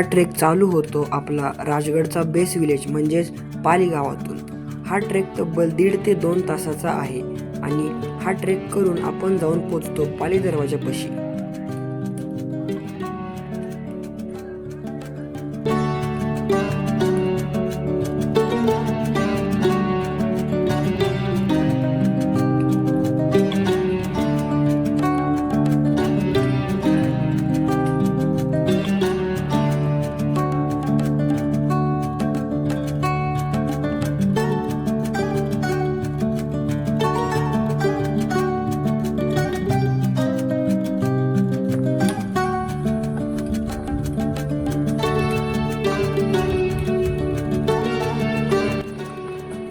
Trek चालू होतो आपला राजगडचा बेस विलेज म्हणजेच पाली गावातून। हा ट्रेक तब्बल 1.5 ते 2 तासाचा आहे आणि हा ट्रेक करून आपण जाऊन पोहोचतो पाली दरवाजापाशी।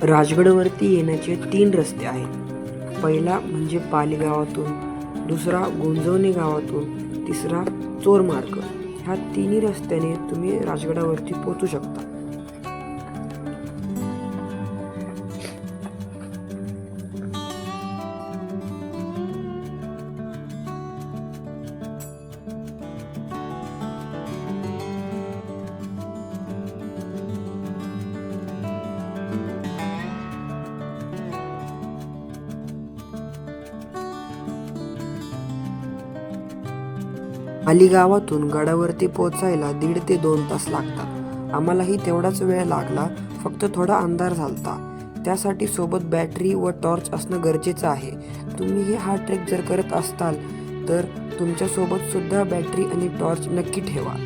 राजगडवरती येण्याचे 3 रस्ते आहेत। पहिला म्हणजे पाली गावातून, दुसरा गुंजवणे गावातून, तिसरा चोर मार्ग। ह्या 3 रस्त्याने तुम्ही राजगडावरती पोहोचू शकता। पाली गावातून गडावरती पोहोचायला 1.5 ते 2 तास लागतात। आम्हालाही तेवढाच वेळ लागला, फक्त थोडा अंधार झालता। त्यासाठी सोबत बॅटरी व टॉर्च असणं गरजेचं आहे। तुम्ही हा ट्रेक जर करत असाल तर तुमच्या सोबत सुद्धा बॅटरी आणि टॉर्च नक्की ठेवा।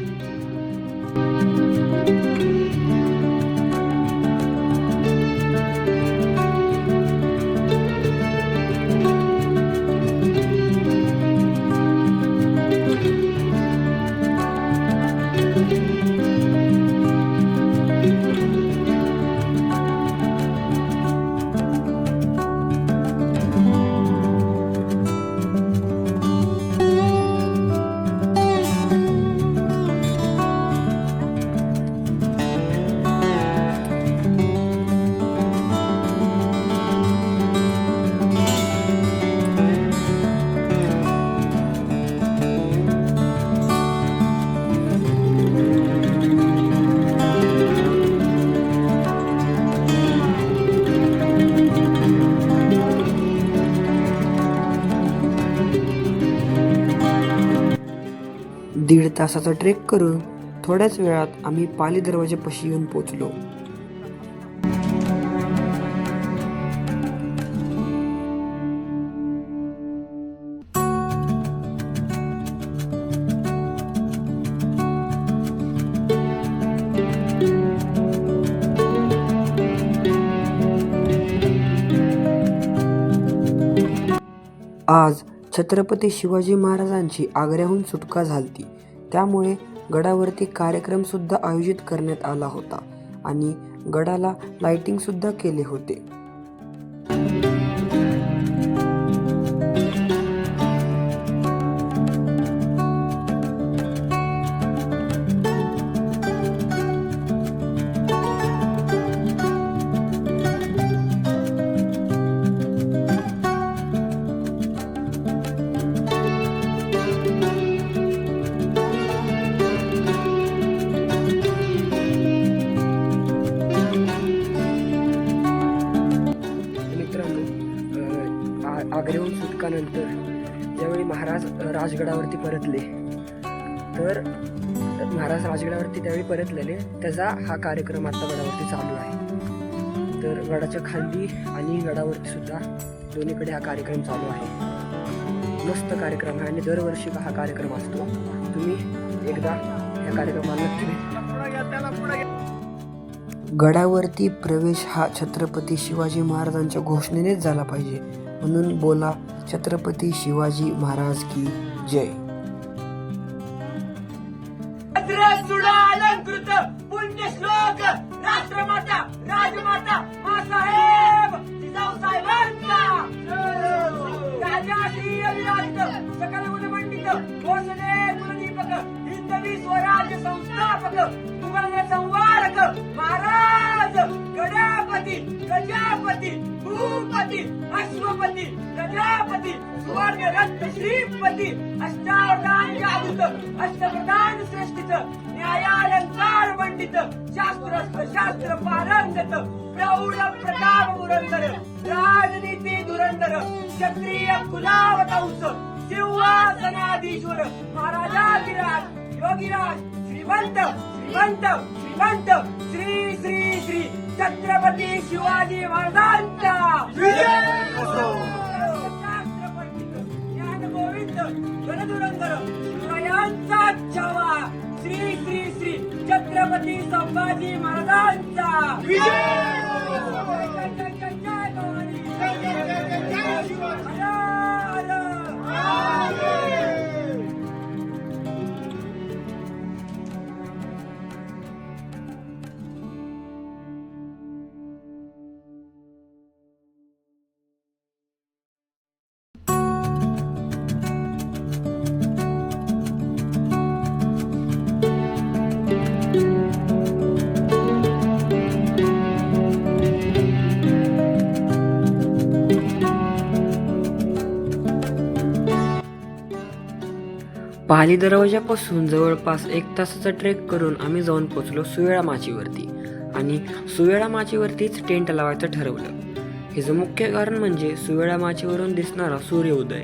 दीड तासाचा ट्रेक करून थोड्याच वेळात आम्ही पाली दरवाजापाशी येऊन पोहोचलो। आज छत्रपती शिवाजी महाराजांची आग्र्याहून सुटका झालती, त्यामुळे गडावरती कार्यक्रम सुद्धा आयोजित करण्यात आला होता आणि गडाला लाइटिंग सुद्धा केले होते। आग्र्याहून सुटकानंतर ज्यावेळी महाराज राजगडावरती परतले तर महाराज राजगडावरती त्यावेळी परतलेले त्याचा हा कार्यक्रम आता गडावरती चालू आहे। तर गडाच्या खाली आणि गडावरती सुद्धा दोन्हीकडे हा कार्यक्रम चालू आहे। मस्त कार्यक्रम आहे आणि दरवर्षी हा कार्यक्रम असतो। तुम्ही एकदा या कार्यक्रमाला नक्की भेटा। गडावरती प्रवेश हा छत्रपती शिवाजी महाराजांच्या घोषणेनेच झाला पाहिजे, म्हणून बोला छत्रपती शिवाजी महाराज की जय। अलंकृत पुण्य श्लोक राष्ट्रमाता राजमाता मासाहेब जिजाऊसाहेबांचा राजाश्री अभिराजित सकल गुणमंडित भोसले कुलदीपक हिंदवी स्वराज्य संस्थापक मुघल संवारक महाराज गडापती प्रजापती भूपती गजपती अश्वपती प्रजापती सुवर्ण रत्न श्रीपती अष्टावधान जागृत अष्टप्रधान सृष्टीचं न्यायालंकार मंडित शास्त्र पारंगत प्रौढ प्रताप पुरंदर राजनीती धुरंदर क्षत्रिय कुलावतंस सिंहासनाधीश्वर महाराजाधिराज योगीराज श्रीमंत श्रीमंत श्रीमंत श्री श्री श्री छत्रपती शिवाजी महाराजांचा शास्त्रपंडित ज्ञानगोविंद गणधुरंदर शिवरायांचा छावा श्री श्री श्री छत्रपती संभाजी महाराजांचा जय जय जय जय जय भवानी हर हर पाली दरवाजापासून जवळपास 1 तासाचा ट्रेक करून आम्ही जाऊन पोहोचलो सुवेळा माचीवरती आणि सुवेळा माचीवरतीच टेंट लावायचं ठरवलं. ह्याचं मुख्य कारण म्हणजे सुवेळा माचीवरून दिसणारा सूर्योदय.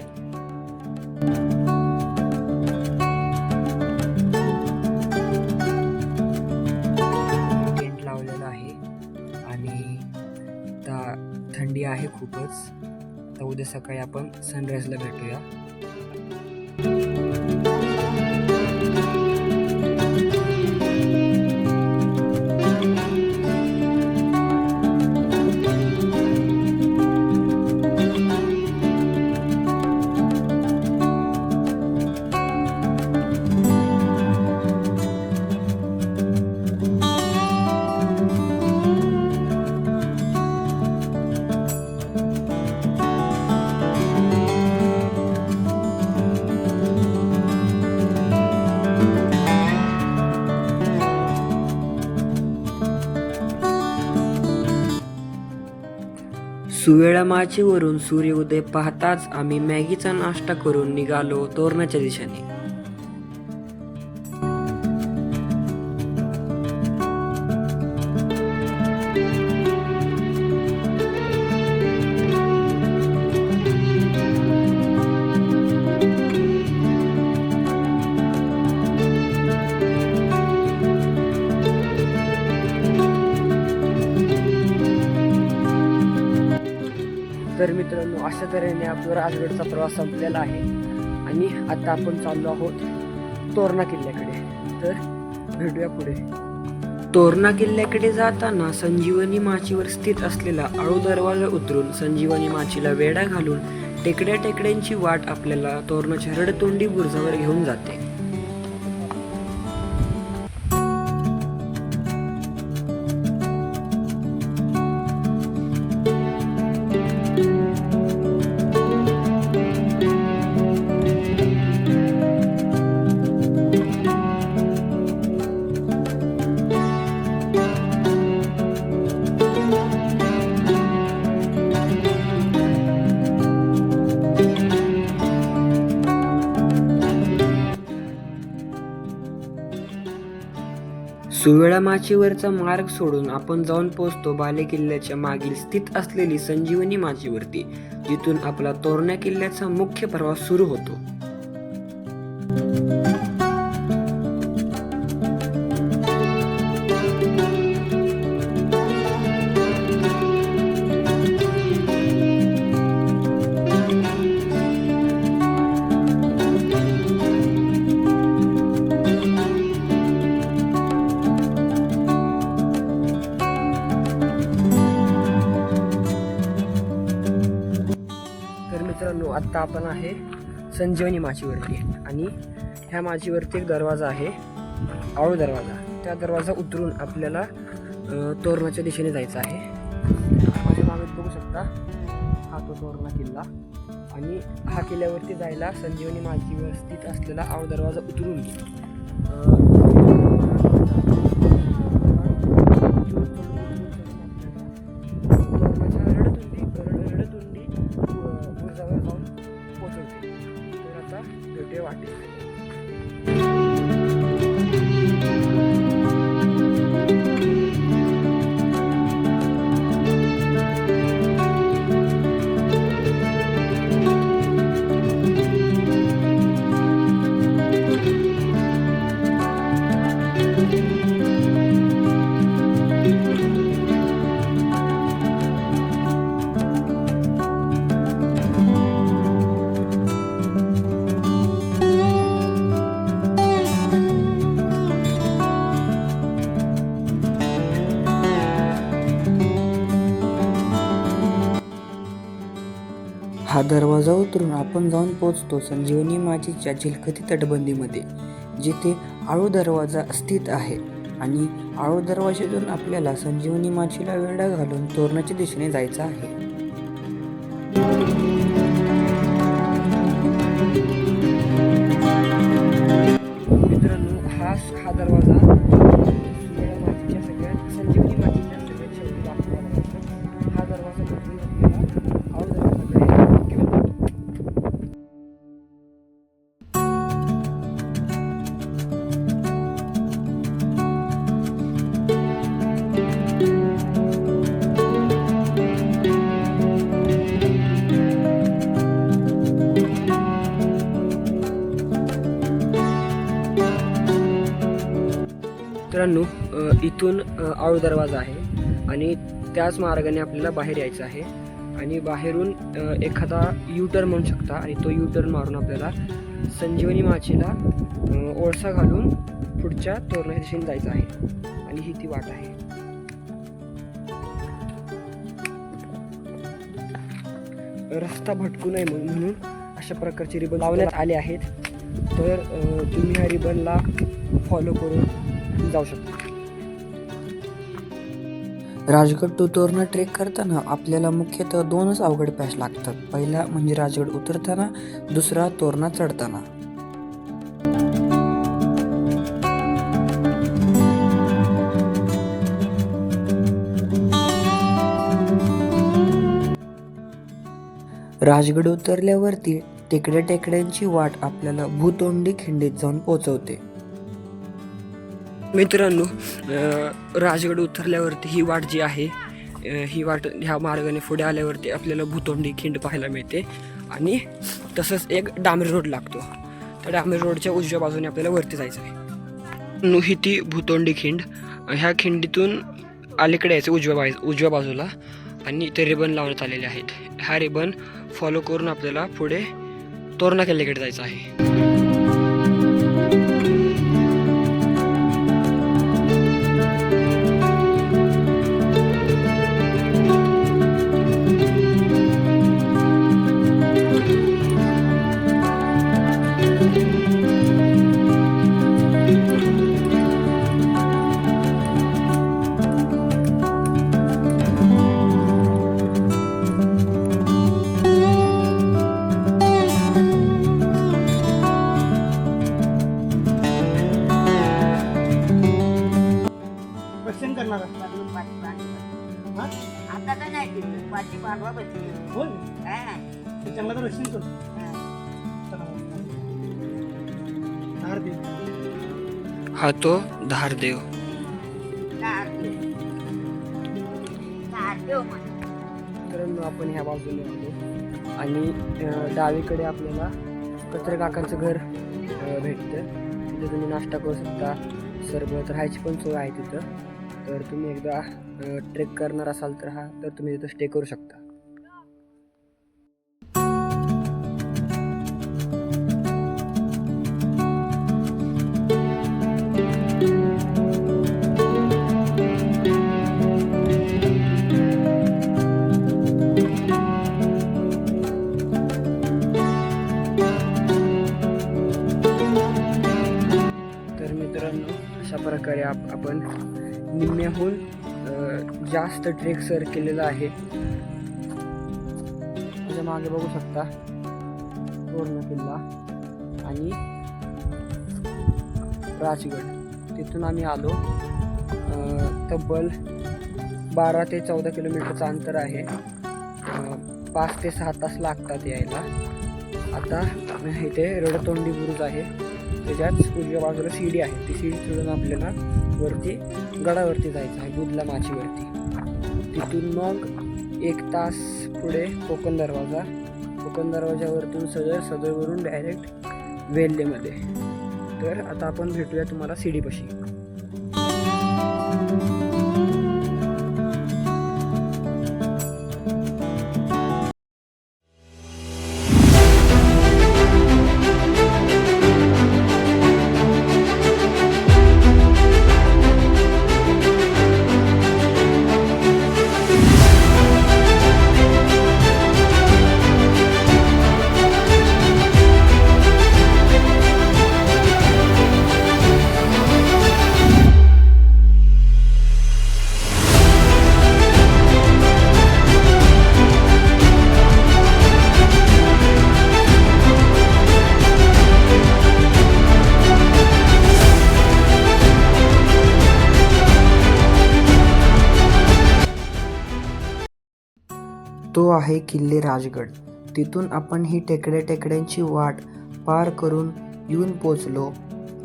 टेंट लावलेला आहे आणि आता थंडी आहे खूपच. तर उद्या सकाळी आपण सनराईजला भेटूया. सुवेळा माचीवरून सूर्योदय पाहताच आम्ही मॅगीचा नाश्ता करून निघालो तोरणाच्या दिशेने. तर मित्रांनो, अशा तऱ्हेने आपला राजगडचा प्रवास संपलेला आहे आणि आता आपण चाललो आहोत तोरणा किल्ल्याकडे. तर भेटूया पुढे. तोरणा किल्ल्याकडे जाताना संजीवनी माचीवर स्थित असलेला आळू दरवाजा उतरून संजीवनी माचीला वेढा घालून टेकड्यांची वाट आपल्याला तोरणाच्या रडतोंडी बुरुजावर घेऊन जाते. सुवेळा माचीवरचा मार्ग सोडून आपण जाऊन पोहोचतो बाले किल्ल्याच्या मागील स्थित असलेली संजीवनी माचीवरती, जिथून आपला तोरणा किल्ल्याचा मुख्य प्रवास सुरू होतो. मित्रांनो, आत्ता आपण आहे संजीवनी माचीवरती आणि ह्या माचीवरती एक दरवाजा आहे, आळू दरवाजा. त्या दरवाजा उतरून आपल्याला तोरणाच्या दिशेने जायचं आहे. माझ्या मागे बघू शकता हा तो तोरणा किल्ला आणि हा किल्ल्यावरती जायला संजीवनी माचीवर स्थित असलेला आळू दरवाजा उतरून तोरणाच्या रडतुंडी हा दरवाजा उतरून आपण जाऊन पोचतो संजीवनी माचीच्या चिलखती तटबंदीमध्ये, जिथे आळू दरवाजा स्थित आहे. आणि आळू दरवाजातून आपल्याला संजीवनी माचीला वेढा घालून तोरणाच्या दिशेने जायचं आहे. मित्रांनो, हा दरवाजा माचीच्या सगळ्यात संजीवनी माचीच्या सगळ्यात शेवटी लागतो. हा दरवाजा उतरून आपल्याला आळू दरवाजाकडे घेऊन जातो. मित्रांनो, इथून आळू दरवाजा आहे आणि त्याच मार्गाने आपल्याला बाहेर यायचं आहे. आणि बाहेरून एखादा यू टर्न म्हणू शकता आणि तो यू टर्न मारून आपल्याला संजीवनी माचीला ओळसा घालून पुढच्या तोरणाच्या दिशेने जायचं आहे. आणि ही ती वाट आहे. रस्ता भटकू नये म्हणून अशा प्रकारचे रिबन लावण्यात आले आहेत. तर तुम्ही ह्या रिबनला फॉलो करून जाऊ शकता. राजगड टू तोरणा ट्रेक करताना आपल्याला मुख्यतः दोनच अवघड पॅच लागतात. पहिला म्हणजे राजगड उतरताना, दुसरा तोरणा चढताना. राजगड उतरल्यावरती टेकड्यांची वाट आपल्याला भूतोंडी खिंडीत जाऊन पोहोचवते. मित्रांनो, राजगड उतरल्यावरती ही वाट जी आहे, ही वाट ह्या मार्गाने पुढे आल्यावरती आपल्याला भूतोंडी खिंड पाहायला मिळते. आणि तसंच एक डांबरी रोड लागतो. त्या डांबरी रोडच्या उजव्या बाजूने आपल्याला वरती जायचं आहे. ही ती भूतोंडी खिंड. ह्या खिंडीतून अलीकडे यायचं उजव्या बाजूला आणि ते रिबन लावण्यात आलेले आहेत. हा रिबन फॉलो करून आपल्याला पुढे तोरणा किल्ल्याकडे जायचं आहे. आता तर नाही तिथं पाठी पाडवा बसली हा तो धारदेव. मित्रांनो, आपण ह्या बाजूने आलो आणि डावीकडे आपल्याला कचरे काकांचं घर भेटतं. तिथे तुम्ही नाश्ता करू शकता. सरबत राहायची पण सोय आहे तिथं. तर तुम्ही एकदा ट्रेक करणार असाल तर तुम्ही तिथं स्टे करू शकता. तर मित्रांनो, अशा प्रकारे आपण निम्म्याहून जास्त ट्रेक सर केलेला आहे. त्याच्या मागे बघू शकता तोरणा किल्ला आणि राजगड. तिथून आम्ही आलो. तब्बल 12 ते 14 किलोमीटरचं अंतर आहे. 5 ते 6 तास लागतात यायला. आता इथे रडतोंडी बुरुज आहे. त्याच्याच उजव्या बाजूला सीडी आहे. ती सीडी चढून आपल्याला वरती गडावरती जायचं आहे, बुधला माचीवरती. तिथून मग 1 तास पुढे कोकण दरवाजावरतून सदरवरून डायरेक्ट वेल्हेमध्ये. तर आता आपण भेटूया तुम्हाला सीडीपाशी. तो आहे किल्ले राजगड. तिथून आपण ही टेकड्यांची वाट पार करून येऊन पोचलो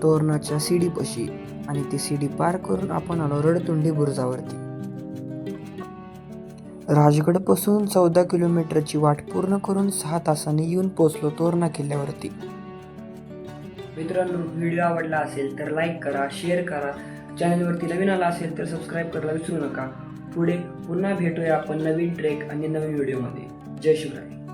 तोरणाच्या सीडीपाशी आणि ती सीडी पार करून आपण आलो रडतुंडी बुरुजावरती. राजगडपासून 14 किलोमीटरची वाट पूर्ण करून 6 तासांनी येऊन पोचलो तोरणा किल्ल्यावरती. मित्रांनो, व्हिडिओ आवडला असेल तर लाईक करा, शेअर करा. चॅनलवरती नवीन आला असेल तर सबस्क्राईब करायला विसरू नका. पुढे पुन्हा भेटूया आपण नवीन ट्रेक आणि नवीन व्हिडिओमध्ये. जय शिवराय.